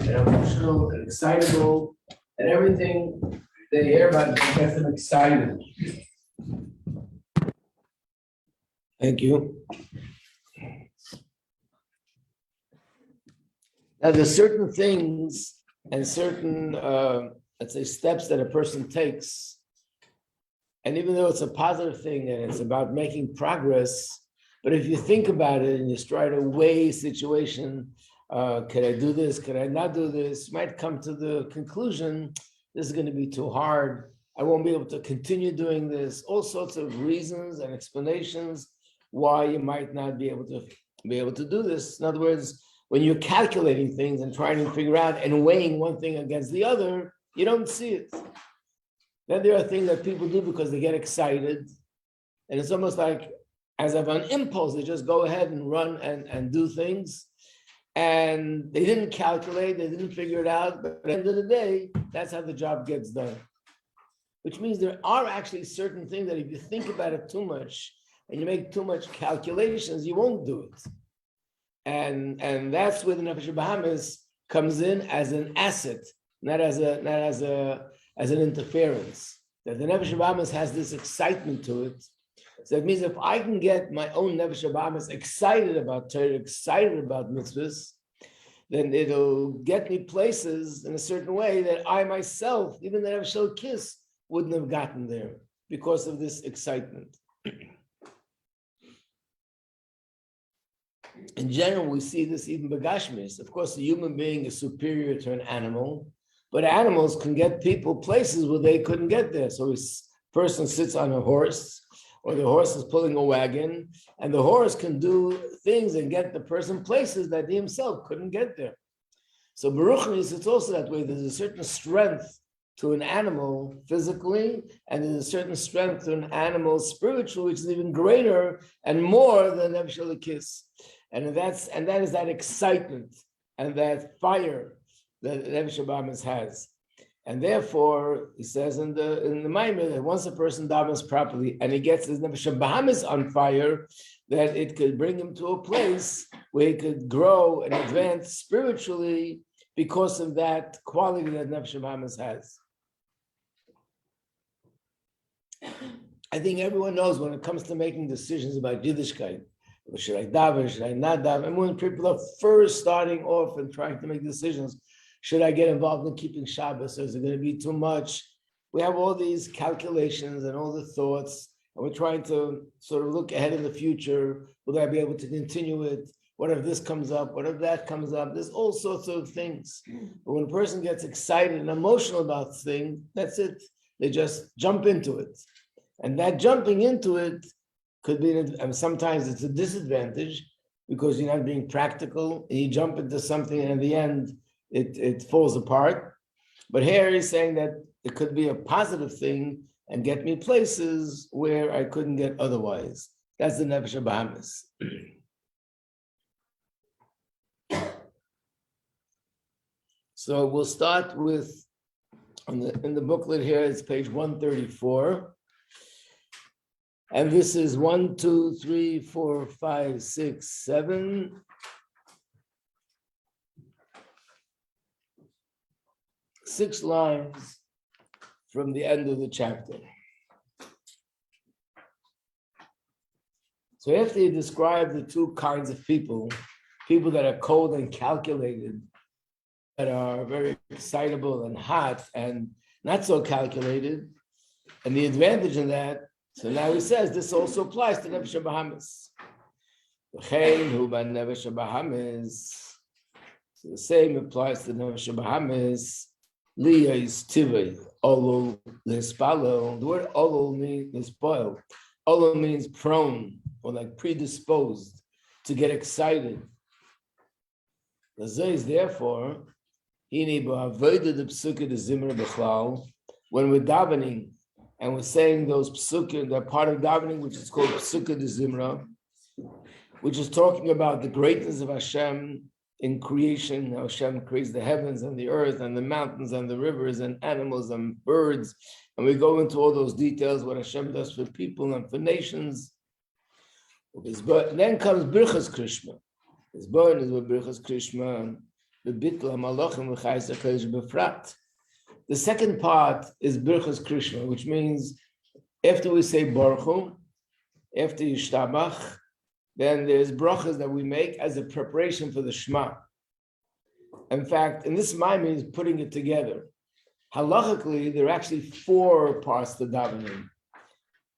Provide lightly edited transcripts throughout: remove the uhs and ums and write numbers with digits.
and emotional and excitable, and everything they hear about gets them excited. Thank you. Now, there's certain things and certain, let's say, steps that a person takes. And even though it's a positive thing and it's about making progress, but if you think about it and you try to weigh situation, can I do this? Can I not do this? You might come to the conclusion, this is going to be too hard. I won't be able to continue doing this. All sorts of reasons and explanations why you might not be able to do this. In other words, when you're calculating things and trying to figure out and weighing one thing against the other, you don't see it. Then there are things that people do because they get excited. And it's almost like, as of an impulse, they just go ahead and run and do things. And they didn't calculate, they didn't figure it out. But at the end of the day, that's how the job gets done. Which means there are actually certain things that if you think about it too much and you make too much calculations, you won't do it. And that's where the Nefesh Bahamas comes in as an asset, not as an interference. That the Nefesh Bahamas has this excitement to it. So that means if I can get my own Nefesh Bahamas excited about Torah, excited about mitzvahs, then it'll get me places in a certain way that I myself, even the Nefesh Kiss, wouldn't have gotten there because of this excitement. In general, we see this even begashmis. Of course, a human being is superior to an animal, but animals can get people places where they couldn't get there. So a person sits on a horse, or the horse is pulling a wagon, and the horse can do things and get the person places that he himself couldn't get there. So Baruch Hu, it's also that way. There's a certain strength to an animal physically, and there's a certain strength to an animal spiritually, which is even greater and more than Nefesh Elokis. And that is that excitement and that fire that Nefesh Bahamas has. And therefore, he says in the Maimer that once a person davens properly and he gets his Nefesh Bahamas on fire, that it could bring him to a place where he could grow and advance spiritually because of that quality that Nefesh Bahamas has. I think everyone knows when it comes to making decisions about Yiddishkeit, should I daven, should I not daven? And when people are first starting off and trying to make decisions, should I get involved in keeping Shabbos, or is it going to be too much? We have all these calculations and all the thoughts, and we're trying to sort of look ahead in the future. Will I be able to continue it? What if this comes up? What if that comes up? There's all sorts of things. But when a person gets excited and emotional about things, that's it. They just jump into it. And that jumping into it could be, and sometimes it's a disadvantage because you're not being practical and you jump into something and in the end it falls apart. But here he's saying that it could be a positive thing and get me places where I couldn't get otherwise. That's the Nefesh Bahamas. So we'll start with, in the booklet here, it's page 134. And this is 1, 2, 3, 4, 5, 6, 7. 6 lines from the end of the chapter. So after you describe the two kinds of people that are cold and calculated, that are very excitable and hot, and not so calculated, and the advantage in that, so now he says this also applies to Nefesh Bahamas. So the same applies to Nefesh Bahamas. Liya is tivei, olo lespalo. The word olo means spoil. Olo means prone or like predisposed to get excited. Therefore, when we're davening and we're saying those psukim, that part of davening, which is called Psukkah de Zimra, which is talking about the greatness of Hashem in creation. How Hashem creates the heavens and the earth and the mountains and the rivers and animals and birds. And we go into all those details, what Hashem does for people and for nations. And then comes Birchas Krishma. His burden is with Birchas Krishma. The second part is Birchas Krishma, which means after we say Baruch Hu, after Yishtabach, then there's brachas that we make as a preparation for the Shema. In fact, and this Maimon is putting it together. Halachically, there are actually 4 parts to davening.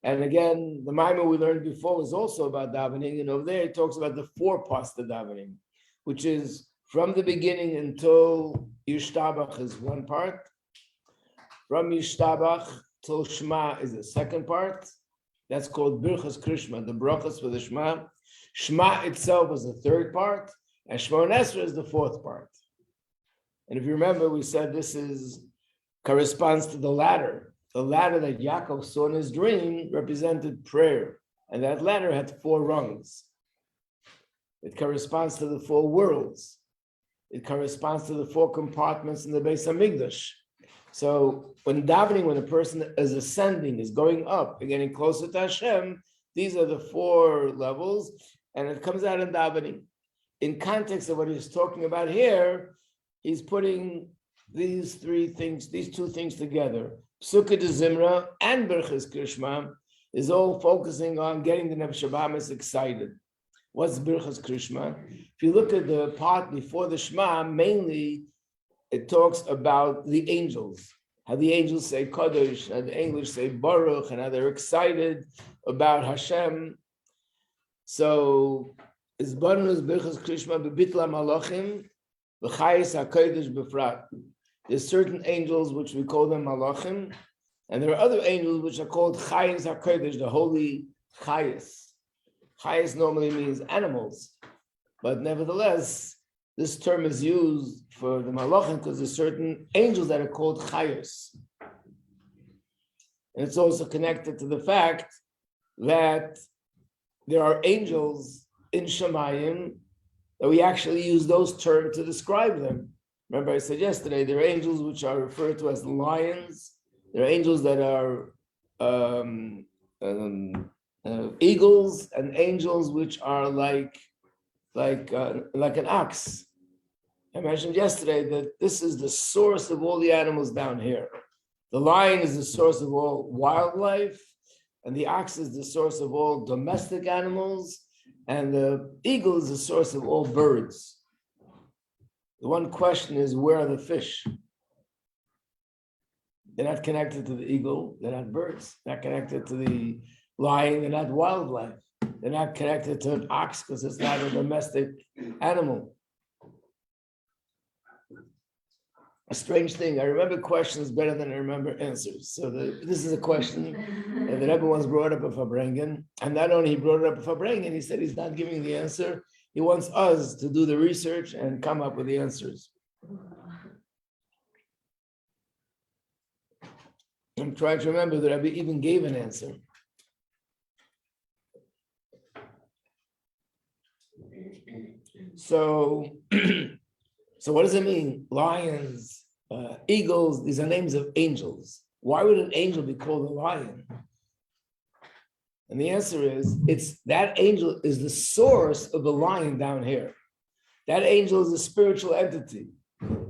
And again, the Maimon we learned before was also about davening, and over there it talks about the 4 parts to davening, which is from the beginning until Yishtabach is one part. From Yishtabach till Shema is the second part. That's called Birchas Krishma, the brachas for the Shema. Shema itself is the third part, and Shemona Esrei is the fourth part. And if you remember, we said this corresponds to the ladder. The ladder that Yaakov saw in his dream represented prayer, and that ladder had 4 rungs. It corresponds to the 4 worlds. It corresponds to the 4 compartments in the Beis Hamikdash. So when davening, when a person is ascending, is going up, and getting closer to Hashem, these are the 4 levels, and it comes out in davening. In context of what he's talking about here, he's putting these 2 things together. Psukkah de Zimra and Birchas Krishma is all focusing on getting the Nefesh Habahamis excited. What's Birchas Krishma? If you look at the part before the Shema, mainly it talks about the angels, how the angels say Kadosh, and the English say Baruch, and how they're excited about Hashem. So, it's Barnus Birchas Krishma bebitla malachim v'chayis hakodesh befrat. There's certain angels which we call them malachim, and there are other angels which are called chayis hakodesh, the holy chayis. Chayis normally means animals, but nevertheless, this term is used for the malachim because there's certain angels that are called chayos. And it's also connected to the fact that there are angels in Shemayim that we actually use those terms to describe them. Remember I said yesterday, there are angels which are referred to as lions. There are angels that are eagles, and angels which are like an ox. I mentioned yesterday that this is the source of all the animals down here. The lion is the source of all wildlife, and the ox is the source of all domestic animals, and the eagle is the source of all birds. The one question is, where are the fish? They're not connected to the eagle, they're not birds. They're not connected to the lion, they're not wildlife. They're not connected to an ox because it's not a domestic animal. A strange thing, I remember questions better than I remember answers. So this is a question that everyone's brought up with Fabrengen. And not only he brought it up with Fabrengen, he said he's not giving the answer. He wants us to do the research and come up with the answers. I'm trying to remember that Rabbi even gave an answer. So what does it mean? Lions, eagles, these are names of angels. Why would an angel be called a lion? And the answer is, it's that angel is the source of the lion down here. That angel is a spiritual entity.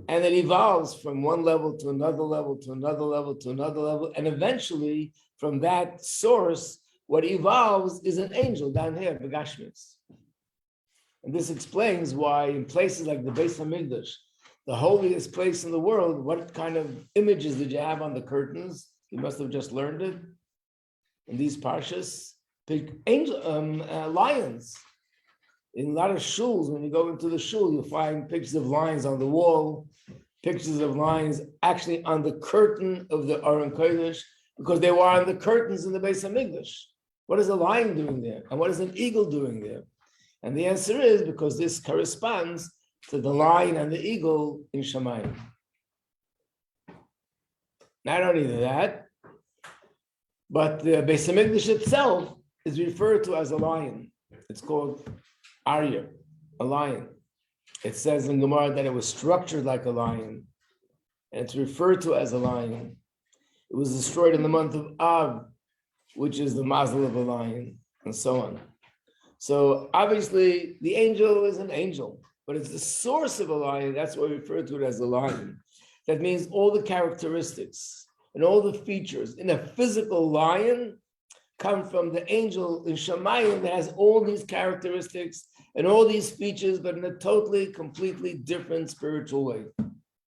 And it evolves from one level to another level, to another level, to another level. And eventually, from that source, what evolves is an angel down here, the Gashmis. And this explains why in places like the Beis Hamikdash, the holiest place in the world, what kind of images did you have on the curtains? You must have just learned it in these parshas. Lions. In a lot of shuls, when you go into the shul, you'll find pictures of lions on the wall, pictures of lions actually on the curtain of the Aron Kodesh, because they were on the curtains in the Beis Hamikdash. What is a lion doing there? And what is an eagle doing there? And the answer is because this corresponds to the lion and the eagle in Shemayim. Not only that, but the Beis Hamikdash itself is referred to as a lion. It's called Arya, a lion. It says in Gemara that it was structured like a lion, and it's referred to as a lion. It was destroyed in the month of Av, which is the mazel of a lion, and so on. So obviously, the angel is an angel. but it's the source of a lion. That's why we refer to it as a lion. That means all the characteristics and all the features in a physical lion come from the angel in Shemayim that has all these characteristics and all these features, but in a totally, completely different spiritual way.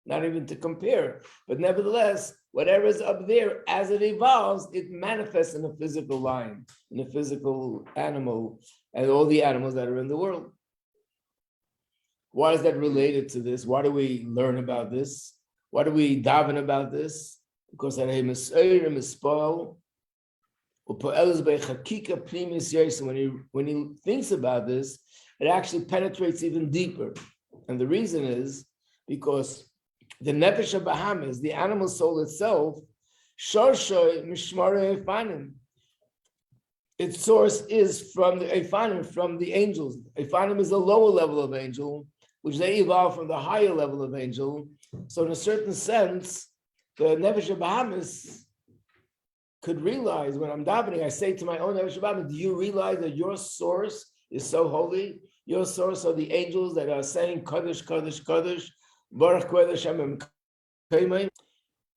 Not even to compare, but nevertheless, whatever is up there, as it evolves, it manifests in a physical lion, in a physical animal, and all the animals that are in the world. Why is that related to this? Why do we learn about this? Why do we daven about this? Because when he thinks about this, it actually penetrates even deeper. And the reason is because the nefesh Bahamas, the animal soul itself, its source is from the Eifanim, from the angels. Eifanim is the lower level of angel, which they evolve from the higher level of angel. So in a certain sense, the nefesh Bahamas could realize when I'm davening, I say to my own nefesh Bahamas, do you realize that your source is so holy? Your source are the angels that are saying Kodesh, Kodesh, Kodesh, Baruch Kodesh Hashem.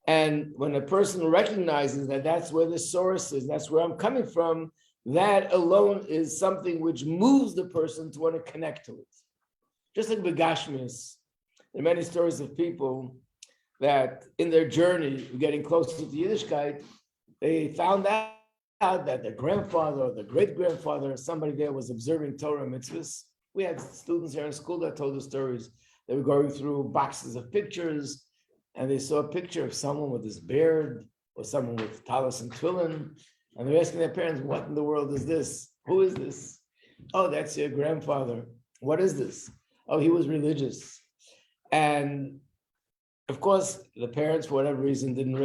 And when a person recognizes that that's where the source is, that's where I'm coming from, that alone is something which moves the person to want to connect to it. Just like Begashmis, there are many stories of people that in their journey, getting closer to Yiddishkeit, they found out that their grandfather or their great-grandfather, somebody there was observing Torah mitzvahs. We had students here in school that told the stories. They were going through boxes of pictures, and they saw a picture of someone with his beard or someone with talis and tefillin, and they're asking their parents, what in the world is this? Who is this? Oh, that's your grandfather. What is this? Oh, he was religious. And of course, the parents, for whatever reason, didn't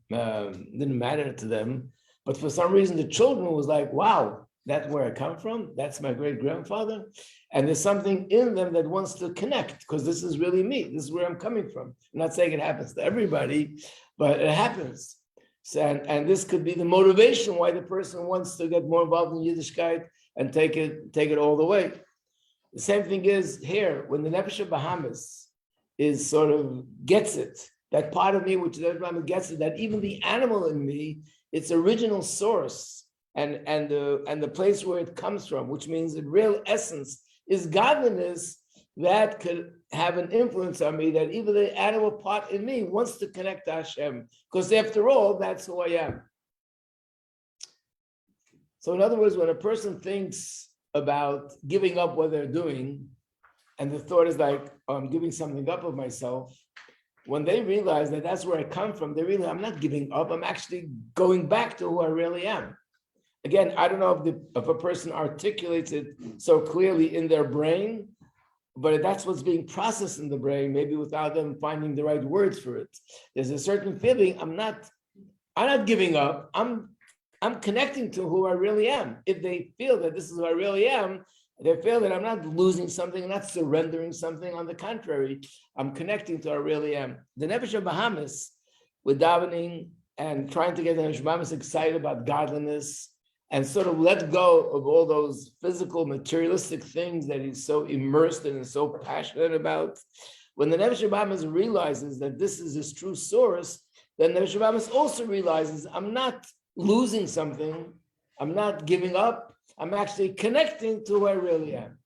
matter to them. But for some reason, the children was like, wow, that's where I come from. That's my great-grandfather. And there's something in them that wants to connect because this is really me. This is where I'm coming from. I'm not saying it happens to everybody, but it happens. So, and this could be the motivation why the person wants to get more involved in Yiddishkeit and take it all the way. The same thing is here, when the Nefesh Bahamas is sort of gets it, that part of me which the Nefesh Bahamas gets it, that even the animal in me, its original source and the place where it comes from, which means the real essence is godliness, that could have an influence on me, that even the animal part in me wants to connect to Hashem, because after all, that's who I am. So in other words, when a person thinks about giving up what they're doing, and the thought is like, oh, I'm giving something up of myself, when they realize that that's where I come from, they realize I'm not giving up, I'm actually going back to who I really am. Again, I don't know if a person articulates it so clearly in their brain, but that's what's being processed in the brain, maybe without them finding the right words for it. There's a certain feeling, I'm not giving up, I'm connecting to who I really am. If they feel that this is who I really am, they feel that I'm not losing something, I'm not surrendering something. On the contrary, I'm connecting to who I really am. The Nefesh Bahamas, with davening and trying to get the Nefesh Bahamas excited about godliness and sort of let go of all those physical, materialistic things that he's so immersed in and so passionate about. When the Nefesh Bahamas realizes that this is his true source, then the Nefesh Bahamas also realizes I'm not losing something, I'm not giving up, I'm actually connecting to who I really am.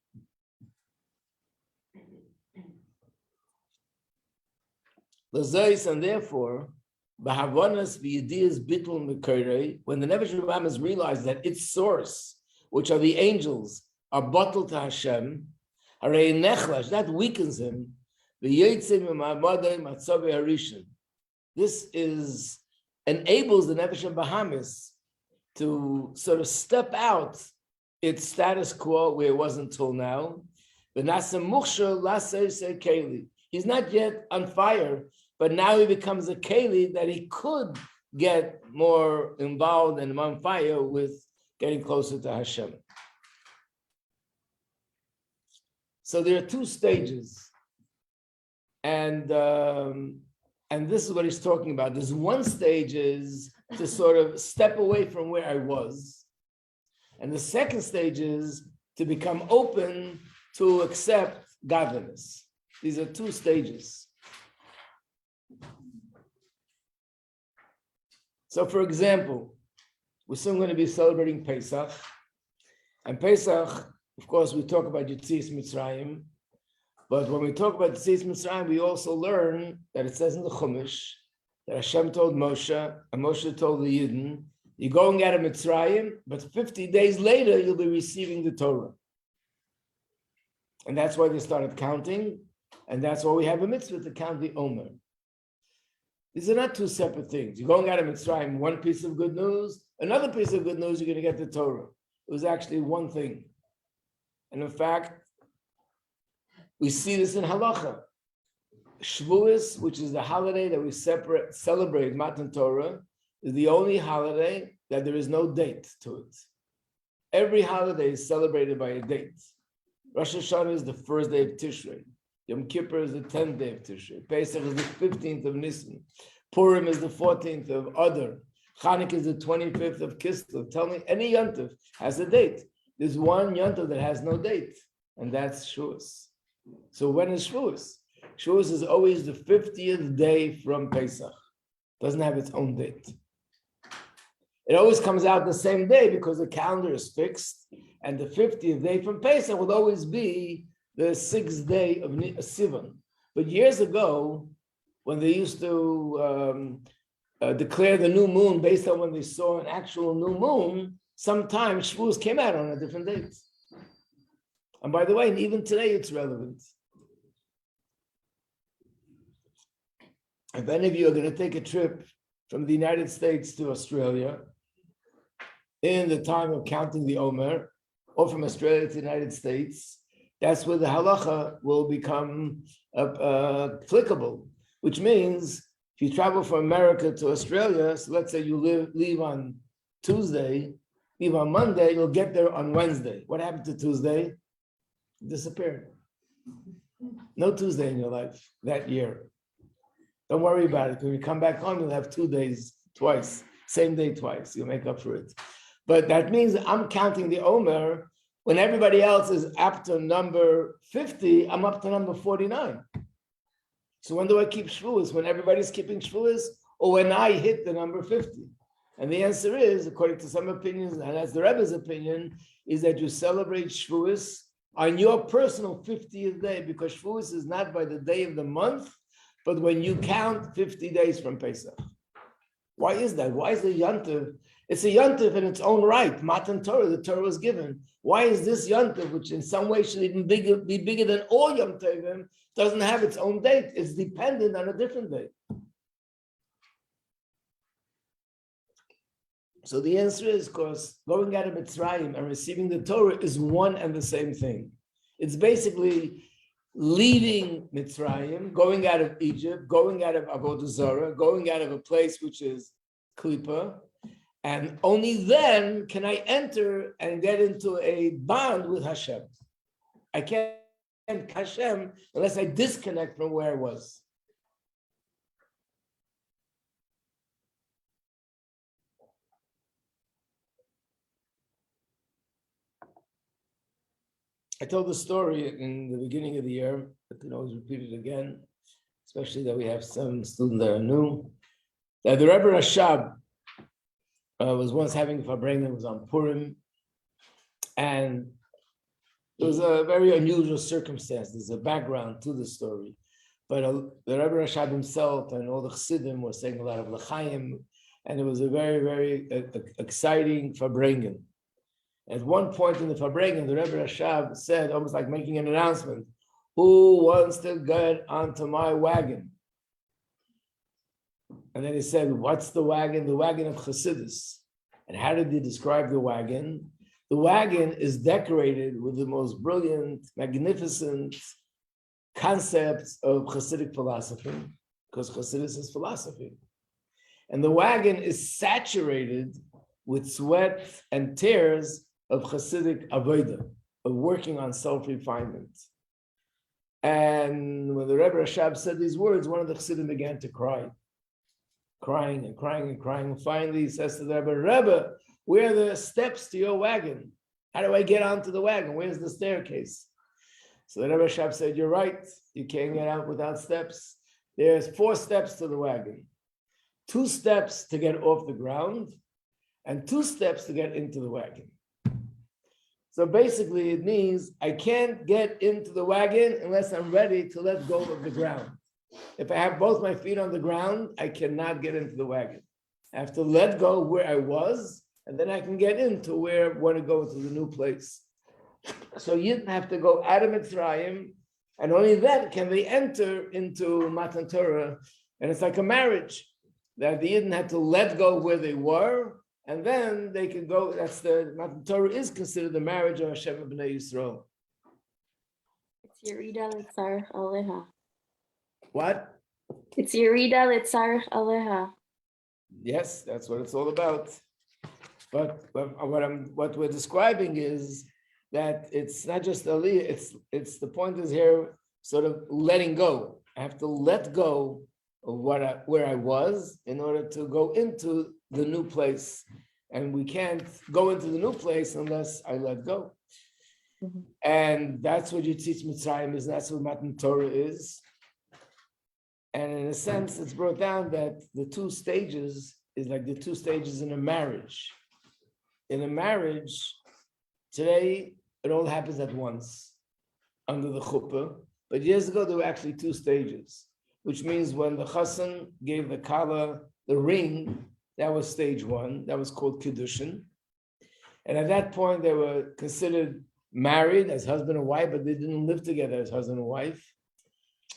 And therefore, Bahavanas v'yediyas bittul mekorei, when the Nefesh Bahamas realize that its source, which are the angels, are bottled to Hashem, harei nechlash, that weakens him. V'yotzei mima'amadei matzavi harishin. This enables the Nefesh Bahamas to sort of step out its status quo where it was until now. He's not yet on fire, but now he becomes a keli that he could get more involved and on fire with getting closer to Hashem. So there are two stages, and this is what he's talking about. There's one stage is to sort of step away from where I was, and the second stage is to become open to accept godliness. These are two stages. So, for example, we're soon going to be celebrating Pesach. And Pesach, of course, we talk about Yetzias Mitzrayim. But when we talk about Yetzias Mitzrayim, we also learn that it says in the Chumash that Hashem told Moshe, and Moshe told the Yidden, you're going out of Mitzrayim, but 50 days later, you'll be receiving the Torah. And that's why they started counting. And that's why we have a mitzvah to count the Omer. These are not two separate things. You're going out of Mitzrayim, one piece of good news, another piece of good news, you're going to get the Torah. It was actually one thing. And in fact, we see this in Halacha. Shavuos, which is the holiday that we celebrate Matan Torah, is the only holiday that there is no date to it. Every holiday is celebrated by a date. Rosh Hashanah is the first day of Tishrei. Yom Kippur is the 10th day of Tishrei. Pesach is the 15th of Nisan. Purim is the 14th of Adar. Chanukah is the 25th of Kislev. Tell me, any Yontif has a date. There's one Yontif that has no date, and that's Shavuos. So when is Shavuos? Shavuos is always the 50th day from Pesach. Doesn't have its own date. It always comes out the same day because the calendar is fixed, and the 50th day from Pesach will always be the 6th day of Sivan. But years ago, when they used to declare the new moon based on when they saw an actual new moon, sometimes Shavuos came out on a different date. And by the way, even today it's relevant. If any of you are going to take a trip from the United States to Australia in the time of counting the Omer, or from Australia to the United States, that's where the halacha will become applicable, which means if you travel from America to Australia, so let's say you leave on Tuesday, leave on Monday, you'll get there on Wednesday. What happened to Tuesday? It disappeared. No Tuesday in your life that year. Don't worry about it. When you come back home, you'll have 2 days twice, same day twice. You'll make up for it. But that means I'm counting the Omer. When everybody else is up to number 50, I'm up to number 49. So when do I keep Shavuos? When everybody's keeping Shavuos, or when I hit the number 50? And the answer is, according to some opinions, and that's the Rebbe's opinion, is that you celebrate Shavuos on your personal 50th day, because Shavuos is not by the day of the month, but when you count 50 days from Pesach. Why is that? Why is the Yontif? It's a Yontif in its own right. Matan Torah, the Torah was given. Why is this Yontif, which in some way should even be bigger than all Yom Tovim, doesn't have its own date? It's dependent on a different date. So the answer is, of course, going out of Mitzrayim and receiving the Torah is one and the same thing. It's basically leaving Mitzrayim, going out of Egypt, going out of Avodah Zarah, going out of a place which is Klippa, and only then can I enter and get into a bond with Hashem. I can't Hashem unless I disconnect from where I was. I told the story in the beginning of the year. I can always repeat it again, especially that we have some students that are new. That the Rebbe Rashab was once having a Farbrengen, it was on Purim, and it was a very unusual circumstance. There's a background to the story, but the Rebbe Rashab himself and all the Chassidim were saying a lot of L'chaim, and it was a very, very exciting Farbrengen. At one point in the Farbrengen, the Rebbe Rashab said, almost like making an announcement, who wants to get onto my wagon? And then he said, what's the wagon? The wagon of Chassidus. And how did he describe the wagon? The wagon is decorated with the most brilliant, magnificent concepts of Chassidic philosophy, because Chassidus is philosophy. And the wagon is saturated with sweat and tears of Chassidic avodah, of working on self-refinement. And when the Rebbe Rashab said these words, one of the Chassidim began to cry, crying and crying and crying. And finally he says to the Rebbe, where are the steps to your wagon? How do I get onto the wagon? Where's the staircase? So the Rebbe Shab said, you're right, you can't get out without steps. There's 4 steps to the wagon. 2 steps to get off the ground, and 2 steps to get into the wagon. So basically it means I can't get into the wagon unless I'm ready to let go of the ground. If I have both my feet on the ground, I cannot get into the wagon. I have to let go where I was, and then I can get into where I want to go to the new place. So you didn't have to go out of Mitzrayim, and only then can they enter into Matan Torah. And it's like a marriage, that the Yidden had to let go where they were, and then they could go. That's the Matan Torah is considered the marriage of Hashem and Bnei Yisrael. It's Yerida Litzar Aleha. What? It's Yerida Litzar Aleha. Yes, that's what it's all about. But what we're describing is that it's not just Aliyah, it's the point is here sort of letting go. I have to let go of where I was in order to go into the new place. And we can't go into the new place unless I let go. Mm-hmm. And that's what you teach Mitzrayim is, that's what Matan Torah is. And in a sense, it's brought down that the 2 stages is like the 2 stages in a marriage. In a marriage, today, it all happens at once under the chuppah. But years ago, there were actually 2 stages, which means when the chassan gave the kala the ring, that was stage 1. That was called kiddushin. And at that point, they were considered married as husband and wife, but they didn't live together as husband and wife.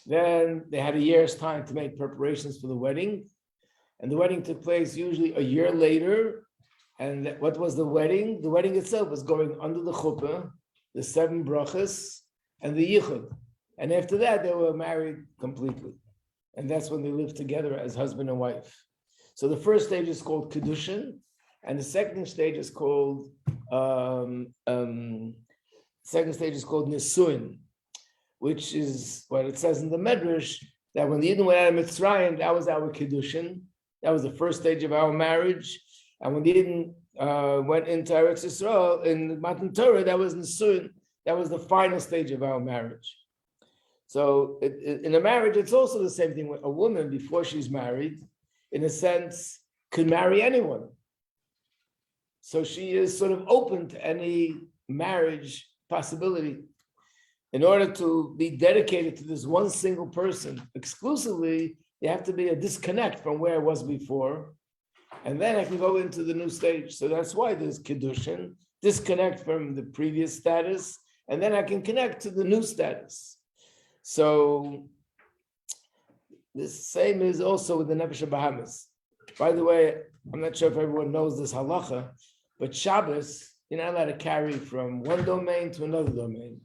Then they had a year's time to make preparations for the wedding. And the wedding took place usually a year later. And what was the wedding? The wedding itself was going under the chuppah, the 7 brachas, and the yichud. And after that, they were married completely. And that's when they lived together as husband and wife. So the first stage is called Kiddushin, and the second stage is called Nisuin, which is what it says in the Medrash, that when the Yidden went out of Mitzrayim, that was our Kiddushin. That was the first stage of our marriage. And when the Yidden went into Eretz Yisrael, in Matan Torah, that was Nisuin. That was the final stage of our marriage. So in a marriage, it's also the same thing. A woman, before she's married, in a sense, could marry anyone. So she is sort of open to any marriage possibility. In order to be dedicated to this one single person exclusively, you have to be a disconnect from where I was before. And then I can go into the new stage. So that's why there's Kiddushin, disconnect from the previous status, and then I can connect to the new status. So the same is also with the Nefesh Bahamas. By the way, I'm not sure if everyone knows this halacha, but Shabbos, you're not allowed to carry from one domain to another domain.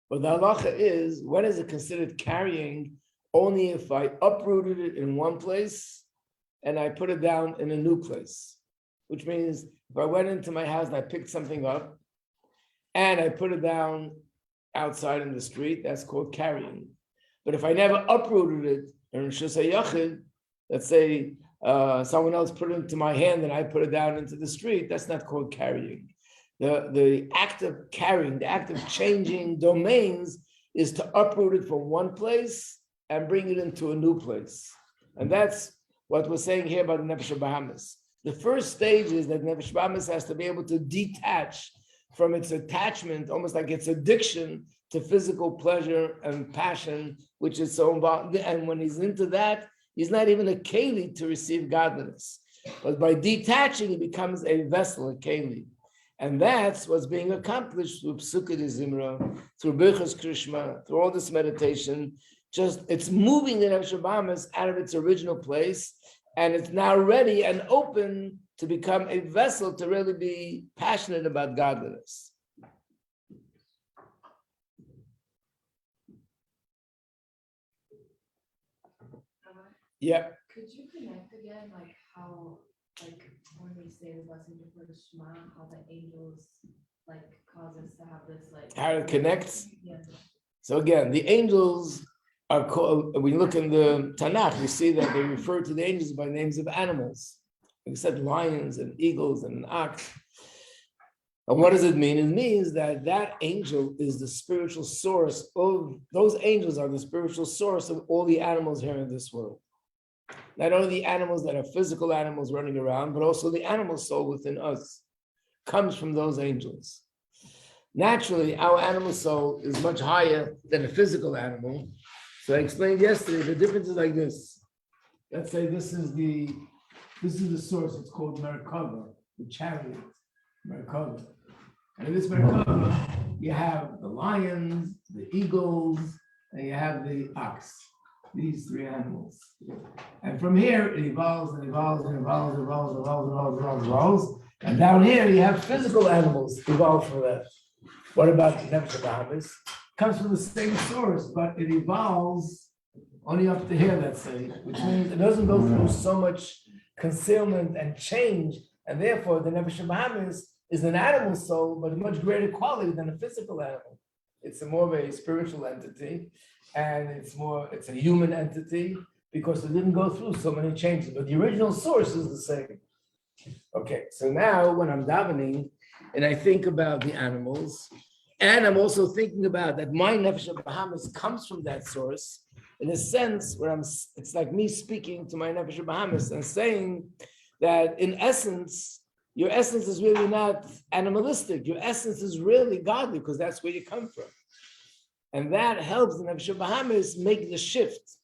But the halacha is, when is it considered carrying? Only if I uprooted it in one place and I put it down in a new place. Which means if I went into my house and I picked something up and I put it down outside in the street, that's called carrying. But if I never uprooted it, and Shusay Yachid, let's say someone else put it into my hand and I put it down into the street, that's not called carrying. The act of carrying, the act of changing domains is to uproot it from one place and bring it into a new place. And that's what we're saying here about the Nefesh Bahamas. The first stage is that Nefesh Bahamas has to be able to detach from its attachment, almost like its addiction to physical pleasure and passion, which is so involved. And when he's into that, he's not even a keli to receive godliness. But by detaching, he becomes a vessel, a keli. And that's what's being accomplished through Psukkah de Zimra, through Birchas Krishma, through all this meditation. Just it's moving the Nefesh Bahamas out of its original place, and it's now ready and open to become a vessel to really be passionate about godliness. Yeah. Could you connect again, like how, like when we say the blessing before the Shema, how the angels like cause us to have this like how to connect? Yeah. So again, the angels are called. When you look in the Tanakh, you see that they refer to the angels by names of animals. We said lions and eagles and an ox. And what does it mean? It means that that angel is the spiritual source of, those angels are the spiritual source of all the animals here in this world. Not only the animals that are physical animals running around, but also the animal soul within us comes from those angels. Naturally, our animal soul is much higher than a physical animal. So I explained yesterday, the difference is like this. Let's say this is the source, it's called Merkava, the chariot, Merkava. And in this Merkava, you have the lions, the eagles, and you have the ox, these three animals. And from here, it evolves and evolves and evolves, evolves. And down here, you have physical animals evolved from that. What about the Nefesh Bahamas? Comes from the same source, but it evolves only up to here, let's say, which means it doesn't go through so much concealment and change, and therefore the Nefesh Bahamas is an animal soul, but much greater quality than a physical animal. It's a more of a spiritual entity, and it's a human entity because it didn't go through so many changes, but the original source is the same. Okay, so now when I'm davening and I think about the animals, and I'm also thinking about that my Nefesh Bahamas comes from that source, in a sense where it's like me speaking to my Nefesh Bahamas and saying that in essence, your essence is really not animalistic. Your essence is really godly because that's where you come from. And that helps the Nefesh Bahamas make the shift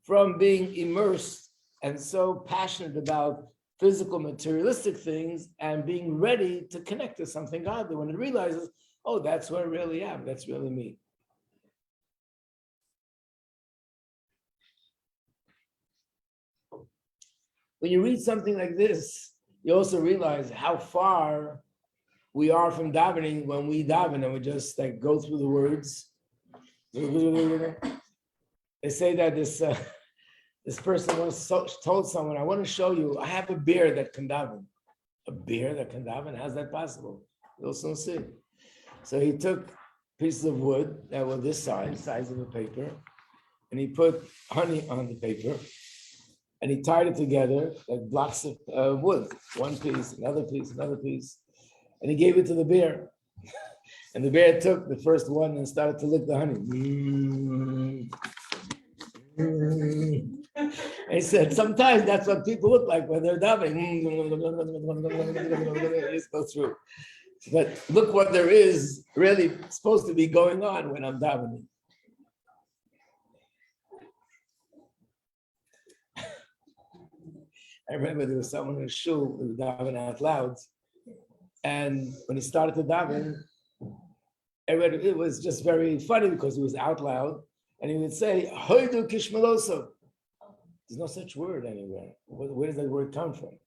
from being immersed and so passionate about physical materialistic things and being ready to connect to something godly when it realizes, oh, that's where I really am. That's really me. When you read something like this, you also realize how far we are from davening when we daven and we just like go through the words. They say that this person once told someone, I want to show you, I have a bear that can daven. A bear that can daven? How's that possible? You'll soon see. So he took pieces of wood that were this size of a paper, and he put honey on the paper, and he tied it together like blocks of wood, one piece, another piece, another piece, and he gave it to the bear. And the bear took the first one and started to lick the honey. And he said, sometimes that's what people look like when they're davening. Just go through. But look what there is really supposed to be going on when I'm davening. I remember there was someone in a shul who was davening out loud. And when he started to daven, it was just very funny because he was out loud. And he would say, Hoidu kishmaloso. There's no such word anywhere. Where does that word come from?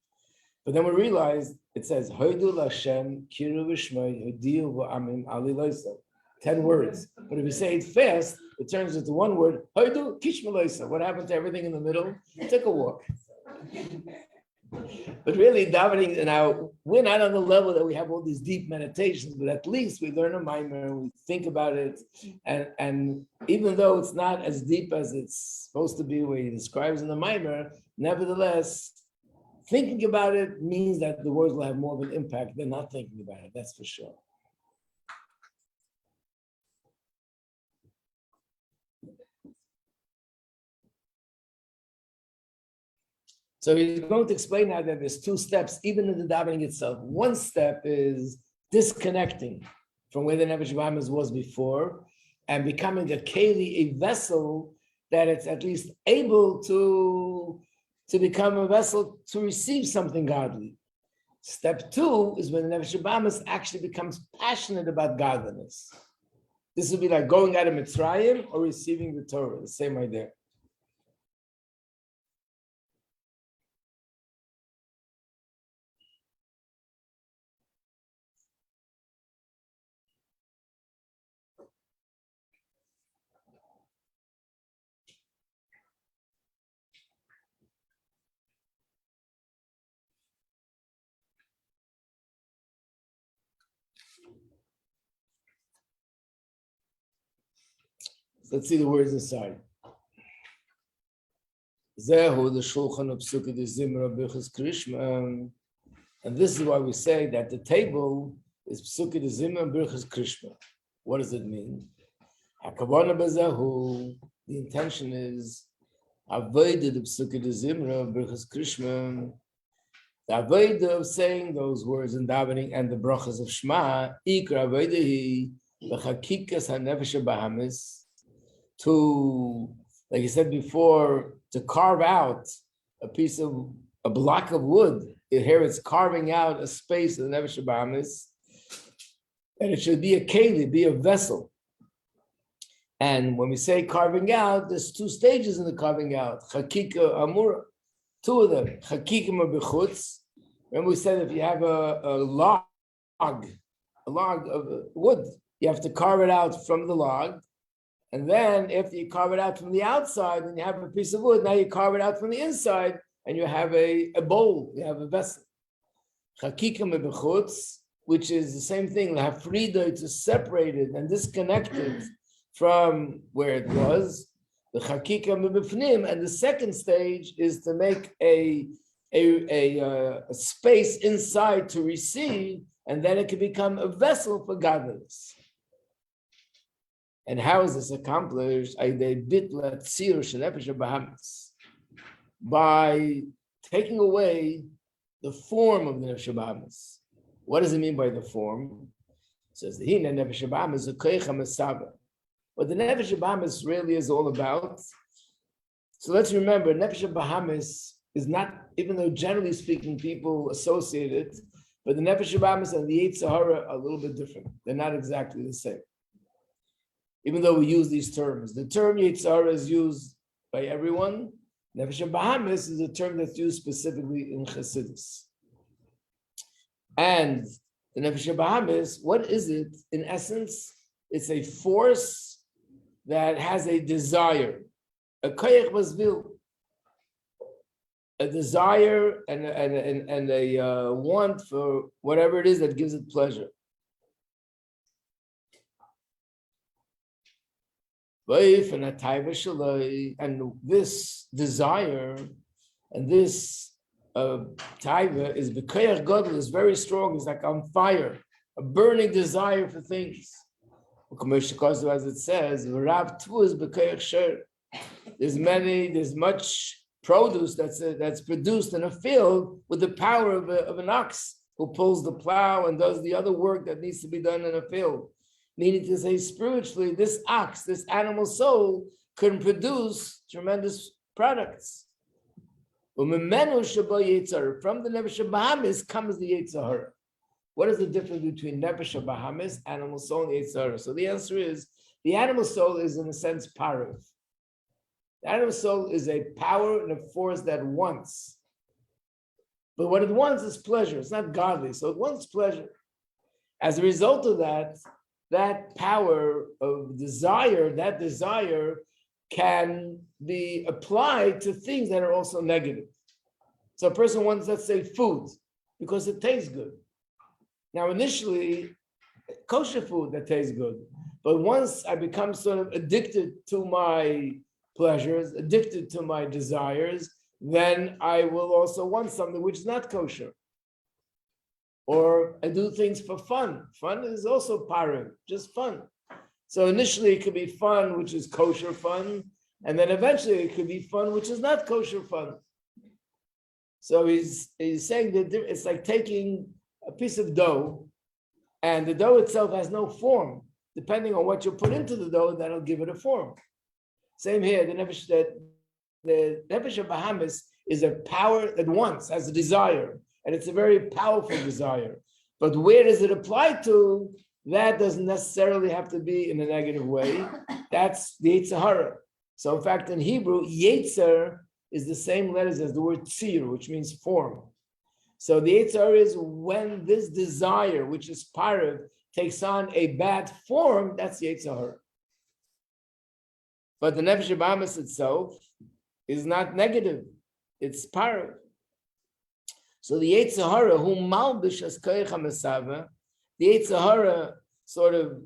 But then we realized it says, Hoidu Lashem kiru v'shmoi hodiyu v'amim ali loisa. 10 words. But if you say it fast, it turns into one word, Hoidu kishmaloso. What happened to everything in the middle? Take a walk. But really, davening, now we're not on the level that we have all these deep meditations, but at least we learn a mimer and we think about it. And even though it's not as deep as it's supposed to be, where he describes in the mimer, nevertheless, thinking about it means that the words will have more of an impact than not thinking about it. That's for sure. So he's going to explain now that there's 2 steps, even in the davening itself. One step is disconnecting from where the Nefesh Bahamas was before and becoming a keli, a vessel that it's at least able to become a vessel to receive something godly. Step 2 is when the Nefesh Bahamas actually becomes passionate about godliness. This would be like going out of Mitzrayim or receiving the Torah, the same idea. Let's see the words inside. Zehu the Shulchan of Psukkah the Zimra Birchas Krishma. And this is why we say that the table is Psuki de Zimra and Birchas Krishma. What does it mean? Hakavana Bazahu, the intention is Avodah the Psuki de Zimra, Birchas Krishma, the Avodah of saying those words in davening and the brachas of Shema, Ikra Avodahi, the Chakikas HaNefesh HaBahamis, to, like you said before, to carve out a block of wood. Here it's carving out a space in the Nefesh HaBahamis, and it should be a keli, be a vessel. And when we say carving out, there's two stages in the carving out. Chakika, Amura, two of them. Chakika b'chutz. Remember we said if you have a log of wood, you have to carve it out from the log. And then after you carve it out from the outside, then you have a piece of wood. Now you carve it out from the inside, and you have a bowl, you have a vessel. Chakika b'chutz, which is the same thing, lahafrida, to separate it and disconnect it from where it was, the chakika mebifnim, and the second stage is to make a space inside to receive, and then it can become a vessel for godliness. And how is this accomplished? By taking away the form of the Nefesh HaBahamis. What does it mean by the form? It says the Hina Nefesh HaBahamis is a Koich HaMesava. What the Nefesh HaBahamis really is all about. So let's remember, Nefesh HaBahamis is not, even though generally speaking people associate it, but the Nefesh HaBahamis and the Yetzer Hara are a little bit different. They're not exactly the same. Even though we use these terms, the term Yetzer Hara is used by everyone. Nefesh HaBahamis is a term that's used specifically in Chassidus. And the Nefesh HaBahamis, what is it? In essence, it's a force that has a desire, a koyach masvil, a desire and a want for whatever it is that gives it pleasure. And this desire and this taiva is b'koyach gadol, is very strong. It's like on fire, a burning desire for things. As it says, there's much produce that's produced in a field with the power of an ox who pulls the plow and does the other work that needs to be done in a field. Meaning to say, spiritually, this ox, this animal soul, can produce tremendous products. From the Nefesh HaBahamis comes the Yetzer Hara. What is the difference between Nefesh HaBahamis, animal soul, and Yetzer Hara? So the answer is, the animal soul is in a sense parav. The animal soul is a power and a force that wants. But what it wants is pleasure. It's not godly, so it wants pleasure. As a result of that, that power of desire, that desire can be applied to things that are also negative. So a person wants, let's say, food, because it tastes good. Now, initially, kosher food that tastes good. But once I become sort of addicted to my pleasures, addicted to my desires, then I will also want something which is not kosher. Or I do things for fun. Fun is also parim, just fun. So initially it could be fun, which is kosher fun, and then eventually it could be fun, which is not kosher fun. So he's saying that it's like taking a piece of dough, and the dough itself has no form. Depending on what you put into the dough, that'll give it a form. Same here, the Nefesh HaBahamis is a power that wants, has a desire, and it's a very powerful desire. But where does it apply to? That doesn't necessarily have to be in a negative way. That's the Yetzer Hara. So in fact, in Hebrew, Yetzer is the same letters as the word tzir, which means form. So the Yetzer Hara is when this desire, which is parav, takes on a bad form, that's the Yetzer Hara. But the Nefesh HaBahamis itself is not negative, it's parav. So the Yetzer Hara, who malbish as koyach hamesava, the Yetzer Hara sort of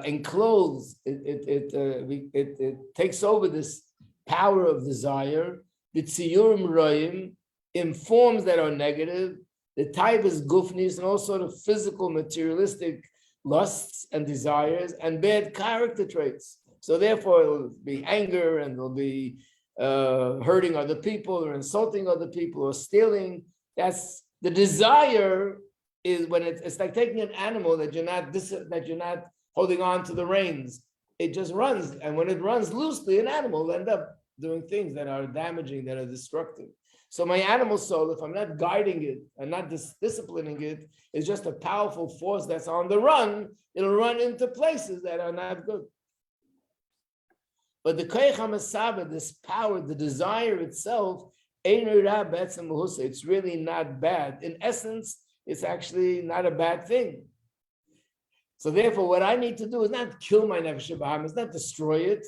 encloses, it takes over this power of desire, the tziyurim royim, in forms that are negative, The type is gufnis and all sort of physical, materialistic lusts and desires and bad character traits. So therefore, it will be anger and there'll be hurting other people or insulting other people or stealing. That's the desire is when it's like taking an animal that you're not holding on to the reins. It just runs, and when it runs loosely, an animal will end up doing things that are damaging, that are destructive. So my animal soul, if I'm not guiding it and not disciplining it, is just a powerful force that's on the run. It'll run into places that are not good. But the koyach hamasaba, this power, the desire itself, it's really not bad. In essence, it's actually not a bad thing. So therefore, what I need to do is not kill my nefesh b'hamis, not destroy it.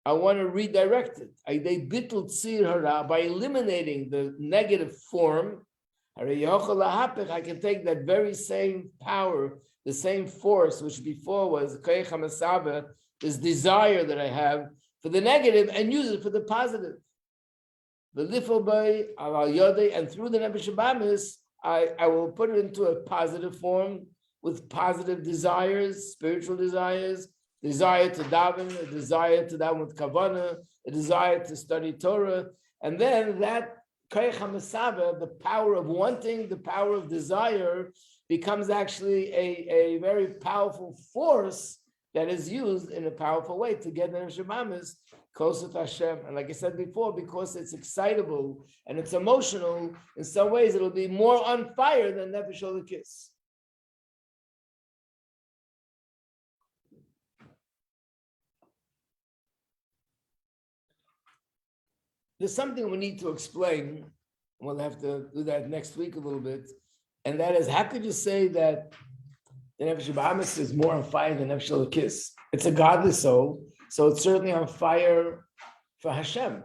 I want to redirect it. By eliminating the negative form, I can take that very same power, the same force, which before was this desire that I have for the negative, and use it for the positive. And through the nefesh b'hamis, I will put it into a positive form with positive desires, spiritual desires, desire to daven, a desire to daven with kavanah, a desire to study Torah, and then that koyach hamasaba, the power of wanting, the power of desire, becomes actually a very powerful force that is used in a powerful way to get the nefesh b'hamis closer to Hashem. And like I said before, because it's excitable and it's emotional, in some ways it'll be more on fire than nefesh elokis. There's something we need to explain. We'll have to do that next week a little bit. And that is, how could you say that the nefesh b'hamis is more on fire than nefesh elokis? It's a godly soul, so it's certainly on fire for Hashem.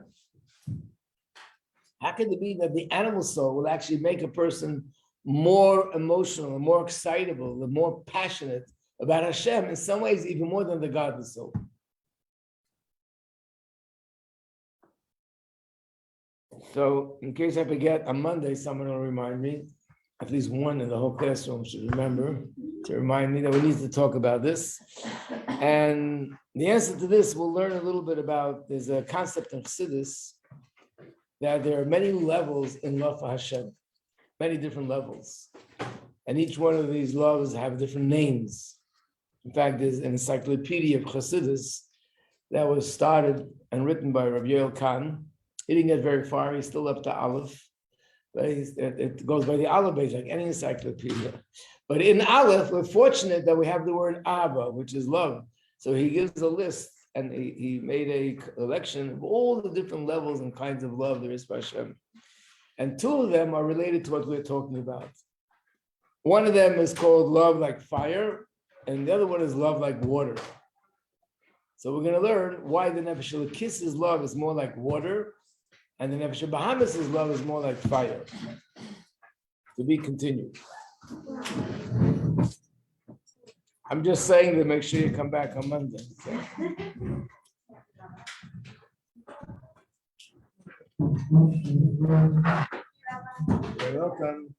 How could it be that the animal soul will actually make a person more emotional and more excitable and more passionate about Hashem, in some ways even more than the godly soul? So in case I forget, on Monday, someone will remind me, at least one in the whole classroom should remember to remind me that we need to talk about this. And the answer to this, we'll learn a little bit about, there's a concept in Chassidus that there are many levels in love for Hashem, many different levels. And each one of these loves have different names. In fact, there's an encyclopedia of Chassidus that was started and written by Rabbi Yoel Khan. He didn't get very far, he's still up to Aleph. But it goes by the Aleph base, like any encyclopedia. But in Aleph, we're fortunate that we have the word Abba, which is love. So he gives a list, and he made a collection of all the different levels and kinds of love there is for Hashem. And two of them are related to what we're talking about. One of them is called love like fire, and the other one is love like water. So we're going to learn why the nefesh elokis' love is more like water, and the nefesh b'hamis' love is more like fire. To be continued. I'm just saying to make sure you come back on Monday. So. You're welcome.